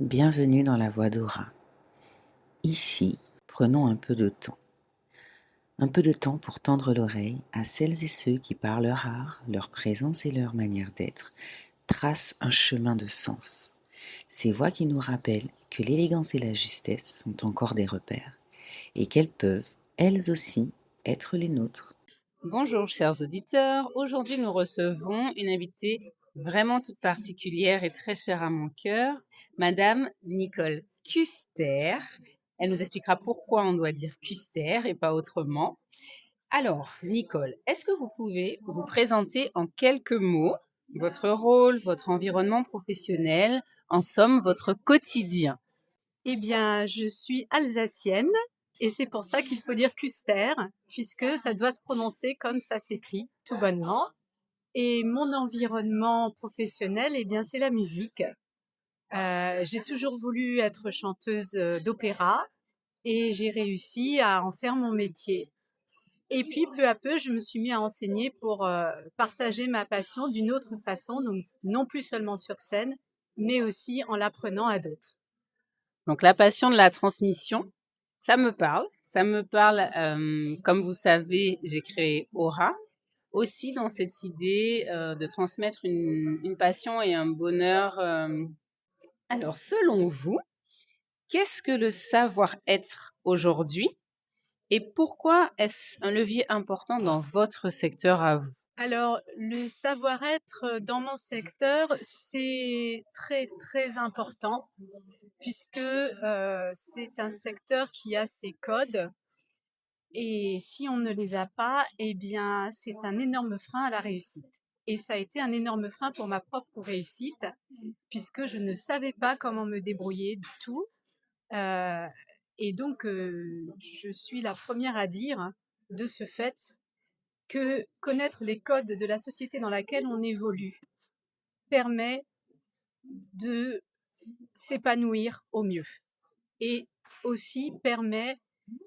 Bienvenue dans la voie d'Aura. Ici, prenons un peu de temps. Un peu de temps pour tendre l'oreille à celles et ceux qui, par leur art, leur présence et leur manière d'être, tracent un chemin de sens. Ces voix qui nous rappellent que l'élégance et la justesse sont encore des repères et qu'elles peuvent, elles aussi, être les nôtres. Bonjour chers auditeurs, aujourd'hui nous recevons une invitée vraiment toute particulière et très chère à mon cœur, Madame Nicole Custer. Elle nous expliquera pourquoi on doit dire Custer et pas autrement. Alors, Nicole, est-ce que vous pouvez vous présenter en quelques mots votre rôle, votre environnement professionnel, en somme votre quotidien? Eh bien, je suis alsacienne et c'est pour ça qu'il faut dire Custer, puisque ça doit se prononcer comme ça s'écrit, tout bonnement. Et mon environnement professionnel, eh bien, c'est la musique. J'ai toujours voulu être chanteuse d'opéra et j'ai réussi à en faire mon métier. Et puis, peu à peu, je me suis mis à enseigner pour partager ma passion d'une autre façon, donc non plus seulement sur scène, mais aussi en l'apprenant à d'autres. Donc la passion de la transmission, ça me parle. Ça me parle, comme vous savez, j'ai créé Aura, aussi dans cette idée de transmettre une passion et un bonheur. Alors selon vous, qu'est-ce que le savoir-être aujourd'hui et pourquoi est-ce un levier important dans votre secteur à vous? Alors, le savoir-être dans mon secteur, c'est très, très important puisque c'est un secteur qui a ses codes et si on ne les a pas, eh bien, c'est un énorme frein à la réussite. Et ça a été un énorme frein pour ma propre réussite puisque je ne savais pas comment me débrouiller du tout. Euh, et donc, je suis la première à dire de ce fait que connaître les codes de la société dans laquelle on évolue permet de s'épanouir au mieux et aussi permet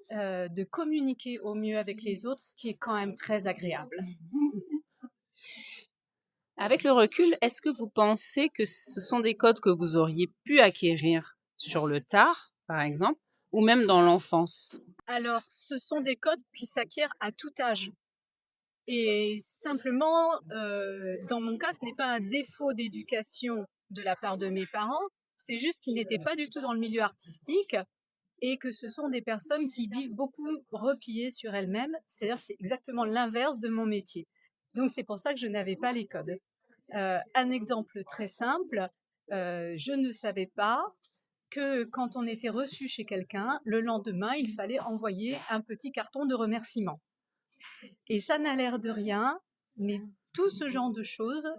de communiquer au mieux avec les autres, ce qui est quand même très agréable. Avec le recul, est-ce que vous pensez que ce sont des codes que vous auriez pu acquérir sur le tard, par exemple, ou même dans l'enfance? Alors, ce sont des codes qui s'acquièrent à tout âge. Et simplement, dans mon cas, ce n'est pas un défaut d'éducation de la part de mes parents, c'est juste qu'ils n'étaient pas du tout dans le milieu artistique et que ce sont des personnes qui vivent beaucoup repliées sur elles-mêmes. C'est-à-dire, c'est exactement l'inverse de mon métier. Donc, c'est pour ça que je n'avais pas les codes. Un exemple très simple, je ne savais pas que quand on était reçu chez quelqu'un, le lendemain, il fallait envoyer un petit carton de remerciement. Et ça n'a l'air de rien, mais tout ce genre de choses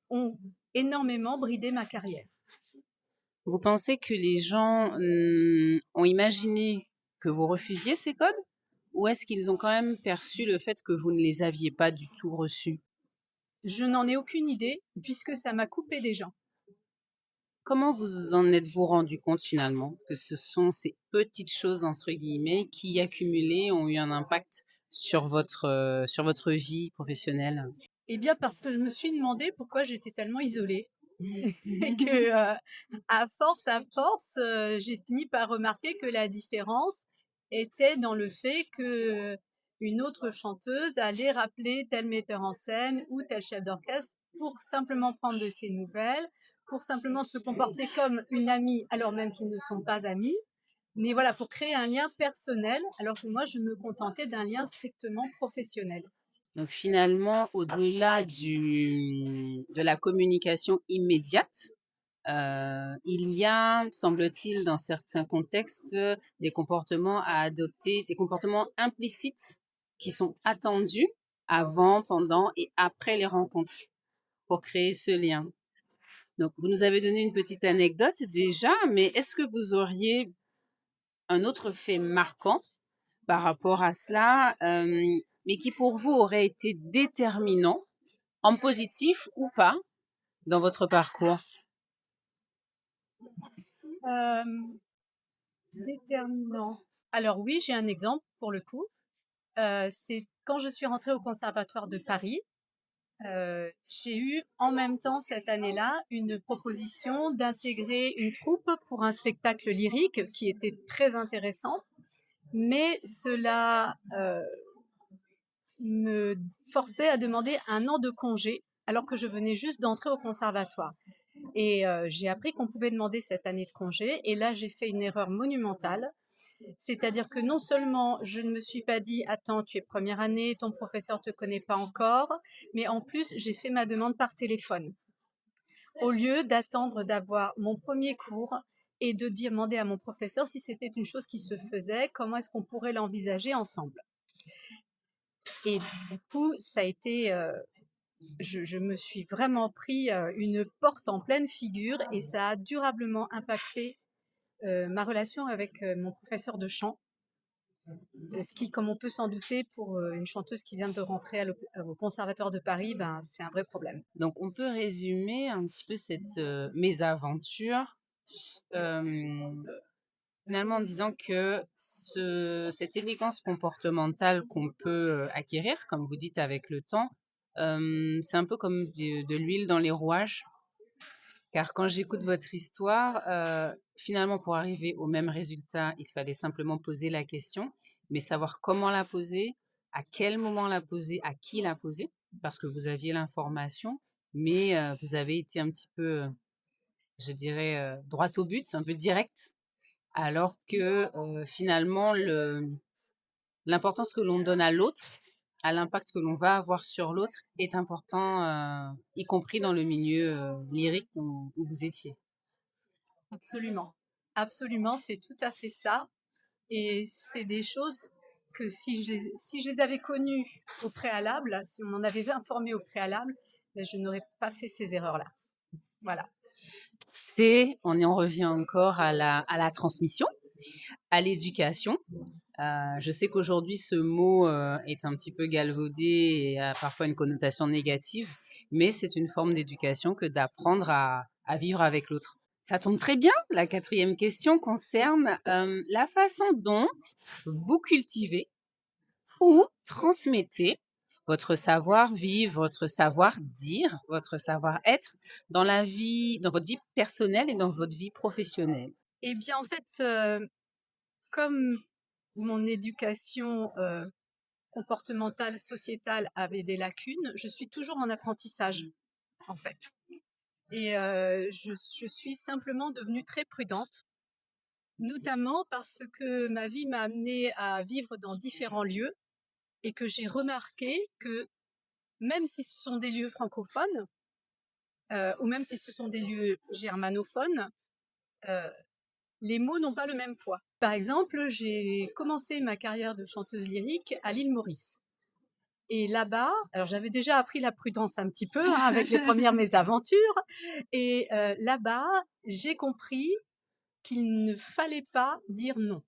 ont énormément bridé ma carrière. Vous pensez que les gens ont imaginé que vous refusiez ces codes ou est-ce qu'ils ont quand même perçu le fait que vous ne les aviez pas du tout reçus? Je n'en ai aucune idée puisque ça m'a coupé des gens. Comment vous en êtes-vous rendu compte finalement que ce sont ces petites choses entre guillemets qui accumulées ont eu un impact sur votre vie professionnelle? Eh bien parce que je me suis demandé pourquoi j'étais tellement isolée. Et que à force, j'ai fini par remarquer que la différence était dans le fait que une autre chanteuse allait rappeler tel metteur en scène ou tel chef d'orchestre pour simplement prendre de ses nouvelles, pour simplement se comporter comme une amie alors même qu'ils ne sont pas amis. Mais voilà, pour créer un lien personnel, alors que moi, je me contentais d'un lien strictement professionnel. Donc finalement, au-delà de la communication immédiate, il y a, semble-t-il, dans certains contextes, des comportements à adopter, des comportements implicites qui sont attendus avant, pendant et après les rencontres pour créer ce lien. Donc, vous nous avez donné une petite anecdote déjà, mais est-ce que vous auriez un autre fait marquant par rapport à cela, mais qui pour vous aurait été déterminant, en positif ou pas, dans votre parcours? Euh, Déterminant. Alors oui, j'ai un exemple pour le coup. C'est quand je suis rentrée au Conservatoire de Paris. j'ai eu en même temps cette année-là une proposition d'intégrer une troupe pour un spectacle lyrique qui était très intéressant, mais cela me forçait à demander un an de congé alors que je venais juste d'entrer au conservatoire. Et j'ai appris qu'on pouvait demander cette année de congé et là j'ai fait une erreur monumentale. C'est-à-dire que non seulement je ne me suis pas dit attends, tu es première année, ton professeur te connaît pas encore, mais en plus j'ai fait ma demande par téléphone. Au lieu d'attendre d'avoir mon premier cours et de demander à mon professeur si c'était une chose qui se faisait, comment est-ce qu'on pourrait l'envisager ensemble. Et du coup, ça a été, je me suis vraiment pris une porte en pleine figure et ça a durablement impacté ma relation avec mon professeur de chant. Ce qui, comme on peut s'en douter, pour une chanteuse qui vient de rentrer au Conservatoire de Paris, ben, c'est un vrai problème. Donc, on peut résumer un petit peu cette mésaventure finalement en disant que cette élégance comportementale qu'on peut acquérir, comme vous dites, avec le temps, c'est un peu comme de l'huile dans les rouages. Car quand j'écoute votre histoire, finalement, pour arriver au même résultat, il fallait simplement poser la question, mais savoir comment la poser, à quel moment la poser, à qui la poser, parce que vous aviez l'information, mais vous avez été un petit peu, je dirais, droit au but, un peu direct, alors que finalement, l'importance que l'on donne à l'autre, à l'impact que l'on va avoir sur l'autre, est important, y compris dans le milieu lyrique où vous étiez. Absolument. Absolument, c'est tout à fait ça. Et c'est des choses que si je les avais connues au préalable, si on m'en avait informé au préalable, ben, je n'aurais pas fait ces erreurs-là. Voilà. On en revient encore à la transmission, à l'éducation. Je sais qu'aujourd'hui, ce mot est un petit peu galvaudé et a parfois une connotation négative, mais c'est une forme d'éducation que d'apprendre à vivre avec l'autre. Ça tombe très bien. La 4e question concerne la façon dont vous cultivez ou transmettez votre savoir-vivre, votre savoir-dire, votre savoir-être dans votre vie personnelle et dans votre vie professionnelle. Eh bien, en fait, comme mon éducation comportementale, sociétale avait des lacunes, je suis toujours en apprentissage, en fait. Et je suis simplement devenue très prudente, notamment parce que ma vie m'a amenée à vivre dans différents lieux et que j'ai remarqué que même si ce sont des lieux francophones, ou même si ce sont des lieux germanophones, les mots n'ont pas le même poids. Par exemple, j'ai commencé ma carrière de chanteuse lyrique à l'île Maurice. Et là-bas, alors j'avais déjà appris la prudence un petit peu avec les premières mésaventures. Et là-bas, j'ai compris qu'il ne fallait pas dire non.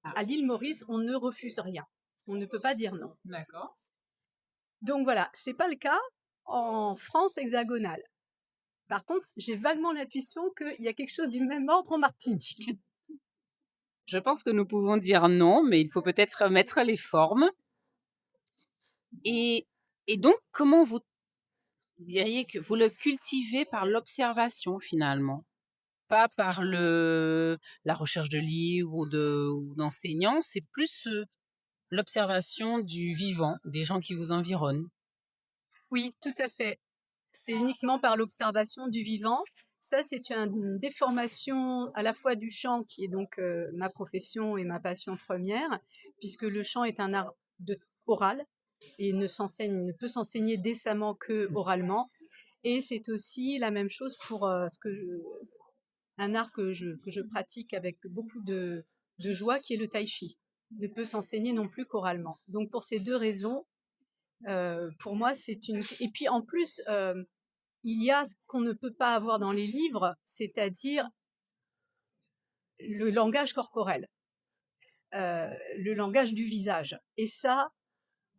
À l'île Maurice, on ne refuse rien. On ne peut pas dire non. D'accord. Donc voilà, c'est pas le cas en France hexagonale. Par contre, j'ai vaguement l'intuition qu'il y a quelque chose du même ordre en Martinique. Je pense que nous pouvons dire non, mais il faut peut-être mettre les formes. Et donc, comment vous diriez que vous le cultivez par l'observation finalement, pas par la recherche de livres ou d'enseignants, c'est plus l'observation du vivant, des gens qui vous environnent. Oui, tout à fait. C'est uniquement par l'observation du vivant. Ça, c'est une déformation à la fois du chant, qui est donc ma profession et ma passion première, puisque le chant est un art oral et ne peut s'enseigner décemment que oralement. Et c'est aussi la même chose pour un art que je pratique avec beaucoup de joie, qui est le tai chi. Ne peut s'enseigner non plus qu'oralement. Donc pour ces deux raisons, pour moi, c'est une. Et puis en plus, il y a ce qu'on ne peut pas avoir dans les livres, c'est-à-dire le langage corporel, le langage du visage. Et ça,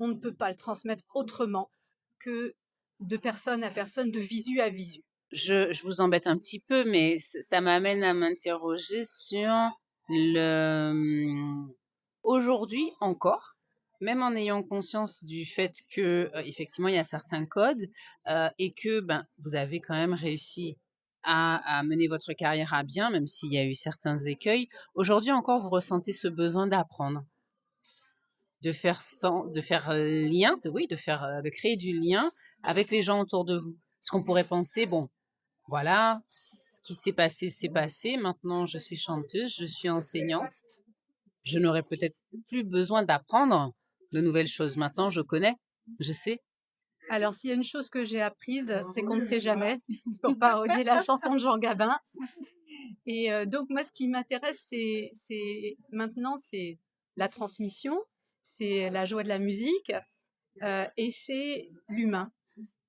on ne peut pas le transmettre autrement que de personne à personne, de visu à visu. Je vous embête un petit peu, mais ça m'amène à m'interroger sur aujourd'hui encore, même en ayant conscience du fait que, effectivement, il y a certains codes, et que, ben, vous avez quand même réussi à mener votre carrière à bien, même s'il y a eu certains écueils. Aujourd'hui encore, vous ressentez ce besoin d'apprendre, de faire lien, de créer du lien avec les gens autour de vous. Parce qu'on pourrait penser, bon, voilà, ce qui s'est passé. Maintenant, je suis chanteuse, je suis enseignante. Je n'aurais peut-être plus besoin d'apprendre de nouvelles choses. Maintenant, je connais, je sais. Alors, s'il y a une chose que j'ai apprise, c'est qu'on ne sait jamais, pour parodier la chanson de Jean Gabin. Et donc, moi, ce qui m'intéresse, maintenant, c'est la transmission, c'est la joie de la musique, et c'est l'humain.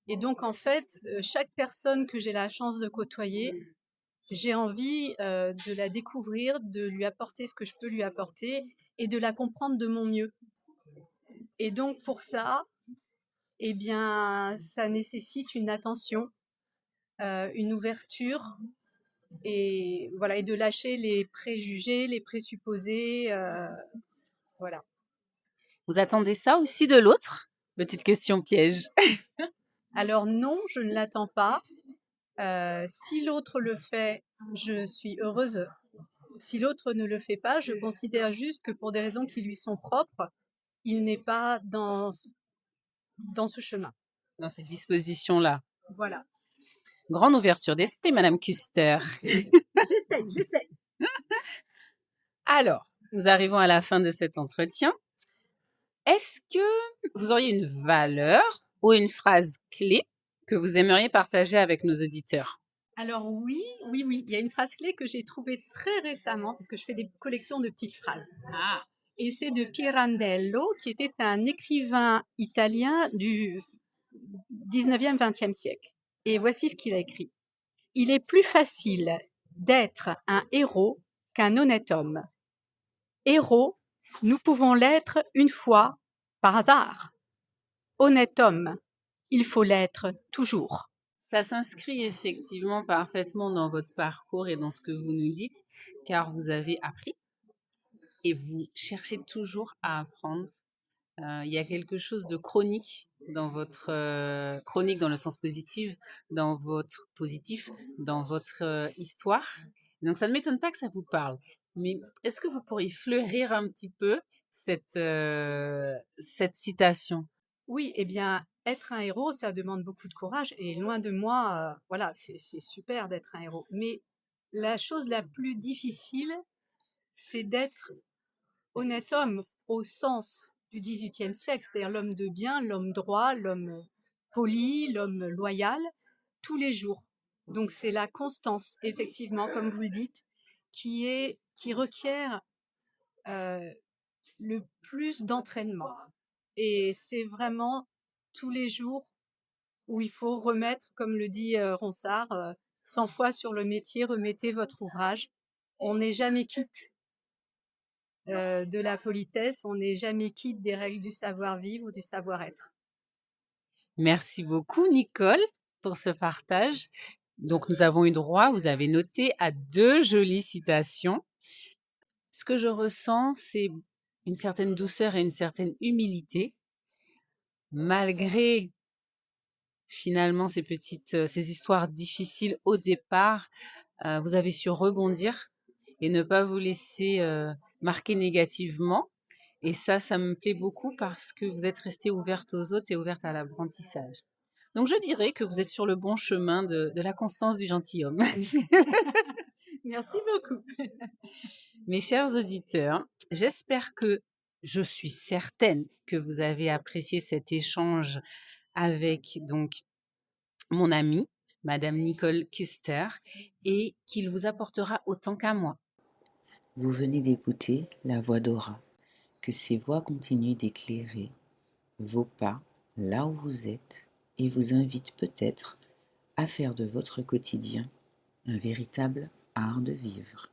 Et donc, en fait, chaque personne que j'ai la chance de côtoyer, j'ai envie de la découvrir, de lui apporter ce que je peux lui apporter et de la comprendre de mon mieux. Et donc, pour ça, eh bien, ça nécessite une attention, une ouverture et voilà, et de lâcher les préjugés, les présupposés, voilà. Vous attendez ça aussi de l'autre? Petite question piège. Alors non, je ne l'attends pas. Si l'autre le fait, je suis heureuse. Si l'autre ne le fait pas, je considère juste que pour des raisons qui lui sont propres, il n'est pas dans ce chemin. Dans cette disposition-là. Voilà. Grande ouverture d'esprit, Madame Custer. J'essaie. Alors, nous arrivons à la fin de cet entretien. Est-ce que vous auriez une valeur ou une phrase clé que vous aimeriez partager avec nos auditeurs? Alors oui. Il y a une phrase clé que j'ai trouvée très récemment, parce que je fais des collections de petites phrases. Ah, Et c'est de Pirandello, qui était un écrivain italien du 19e, 20e siècle. Et voici ce qu'il a écrit. Il est plus facile d'être un héros qu'un honnête homme. Héros, nous pouvons l'être une fois, par hasard. Honnête homme, il faut l'être toujours. ça s'inscrit effectivement parfaitement dans votre parcours et dans ce que vous nous dites, car vous avez appris et vous cherchez toujours à apprendre. Il y a quelque chose de chronique dans votre chronique dans le sens positif, dans votre histoire. Donc ça ne m'étonne pas que ça vous parle. Mais est-ce que vous pourriez fleurir un petit peu cette citation? Oui, eh bien, être un héros, ça demande beaucoup de courage. Et loin de moi, voilà, c'est super d'être un héros. Mais la chose la plus difficile, c'est d'être honnête homme au sens du XVIIIe siècle, c'est-à-dire l'homme de bien, l'homme droit, l'homme poli, l'homme loyal, tous les jours. Donc c'est la constance, effectivement, comme vous le dites, qui requiert le plus d'entraînement. Et c'est vraiment tous les jours où il faut remettre, comme le dit Ronsard, 100 fois sur le métier, remettez votre ouvrage. On n'est jamais quitte de la politesse, on n'est jamais quitte des règles du savoir-vivre ou du savoir-être. Merci beaucoup, Nicole, pour ce partage. Donc, nous avons eu droit, vous avez noté, à 2 jolies citations. Ce que je ressens, c'est une certaine douceur et une certaine humilité, malgré finalement ces histoires difficiles au départ. Vous avez su rebondir et ne pas vous laisser marquer négativement. Et ça me plaît beaucoup parce que vous êtes restée ouverte aux autres et ouverte à l'apprentissage. Donc, je dirais que vous êtes sur le bon chemin de la constance du gentilhomme. Merci beaucoup. Mes chers auditeurs, je suis certaine que vous avez apprécié cet échange avec donc mon amie, Madame Nicole Custer, et qu'il vous apportera autant qu'à moi. Vous venez d'écouter la voix d'Aura. Que ces voix continuent d'éclairer vos pas là où vous êtes et vous invitent peut-être à faire de votre quotidien un véritable art de vivre.